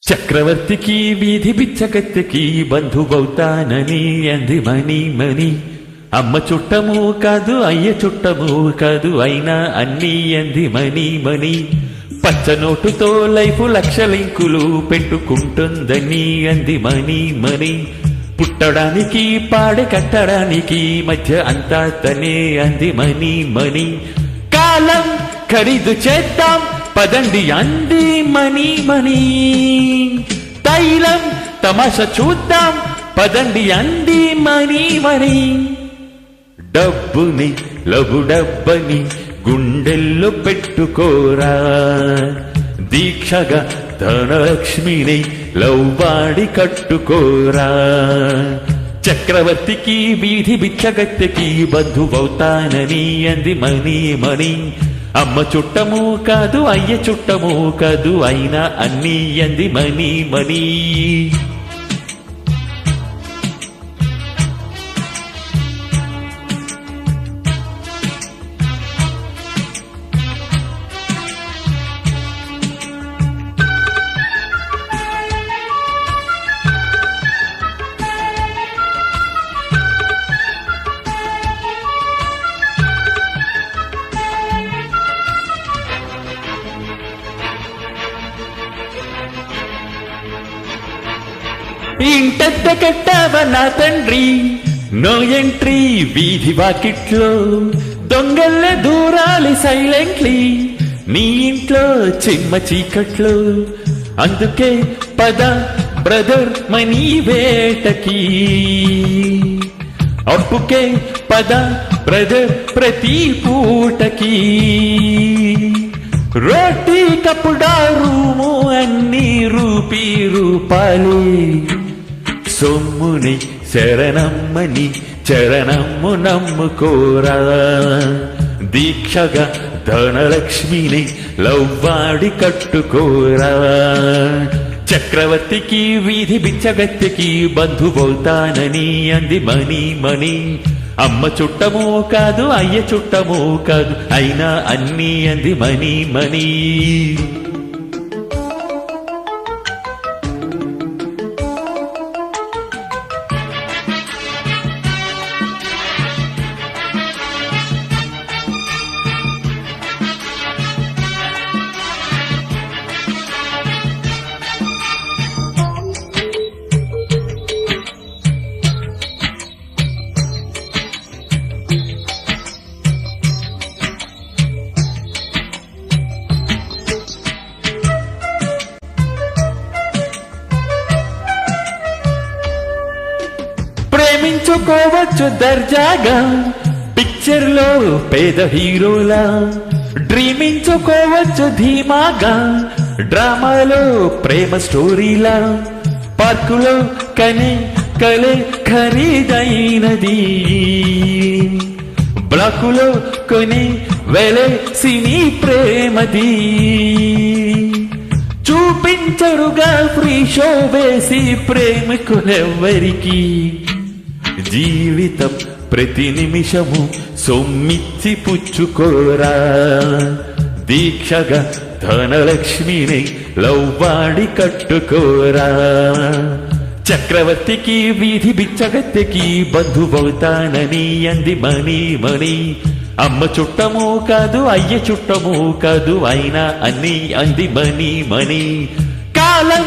చక్రవర్తికి వీధి బిచ్చగత్తెకి బంధువవుతానని అంది మణి మణి. అమ్మ చుట్టము కాదు అయ్య చుట్టము కాదు అయినా అన్నీ అంది మణి మణి. పచ్చనోటుతో లైఫ్ లక్షలింకులు పెట్టుకుంటుందని అంది మణి మణి. పుట్టడానికి పాడె కట్టడానికి మధ్య అంతా తనే అంది మణి మణి. కాలం ఖరీదు చేద్దాం పదండి అంది మణి మణి. తైలం తమాషా చూద్దాం పదండి అంది మణి మణి. డబ్బుని లబు డబ్బని గుండెల్లో పెట్టుకోరా, దీక్షగా ధనలక్ష్మిని లవ్వాడి కట్టుకోరా. చక్రవర్తికి వీధి బిచ్చగత్తెకి బంధువవుతానని అంది మణి మణి. అమ్మ చుట్టము కాదు అయ్య చుట్టము కాదు అయినా అన్నీ అంది మణి మణి. ఇంటద్ద కట్టావ నా తండ్రి నో ఎంట్రీ వీధి వాకిట్లో, దొంగల్లే దూరాలి సైలెంట్లీ నీ ఇంట్లో చిమ్మ చీకట్లో. అందుకే పద బ్రదర్ మనీ వేటకి, అప్పుకే పద బ్రదర్ ప్రతి పూటకి. రోటీ కప్పుడా రూము అన్ని రూపాలే, సొమ్ముని శరణమ్మని చరణమ్ము నమ్ముకోరా. దీక్షగా ధనలక్ష్మిని లవ్వాడి కట్టుకోరా. చక్రవర్తికి వీధి బిచ్చగత్తెకి బంధువవుతానని అంది మణి మణి. అమ్మ చుట్టము కాదు అయ్య చుట్టము కాదు అయినా అన్నీ అంది మణి మణి. ప్రేమించుకోవచ్చు దర్జాగా పిక్చర్ లో పేద హీరోలా, డ్రీమించుకోవచ్చు ధీమాగా డ్రామాలో ప్రేమ స్టోరీలా. పార్కులో కనే కలే ఖరీదైనది, బ్లాకులో కొని వెలే సినీ ప్రేమది. చూపించరుగా ఫ్రీ షో వేసి ప్రేమికులెవ్వరికి, జీవితం ప్రతి నిమిషము సొమ్మిచ్చి పుచ్చుకోరా. దీక్షగా ధనలక్ష్మిని లవ్వాడి కట్టుకోరా. చక్రవర్తికి వీధి బిచ్చగత్తెకి బంధువవుతానని అంది మణి మణి. అమ్మ చుట్టము కాదు అయ్య చుట్టము కాదు అయినా అన్నీ అంది మణి మణి. కాలం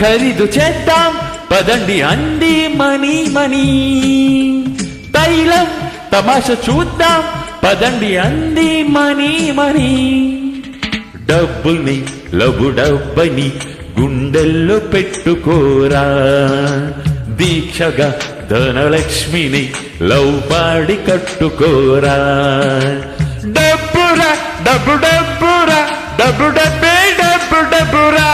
ఖరీదు చేద్దాం పదండి అంది మణి మణి. తైలం తమాషా చూద్దాం పదండి అంది మణి మణి. డబ్బుని లబు డబ్బని గుండెల్లో పెట్టుకోరా. దీక్షగా ధనలక్ష్మిని లవ్వాడి కట్టుకోరా. డబ్బురా డబ్బు డబ్బురా డబ్బు డబ్బే డబ్బు డబ్బురా.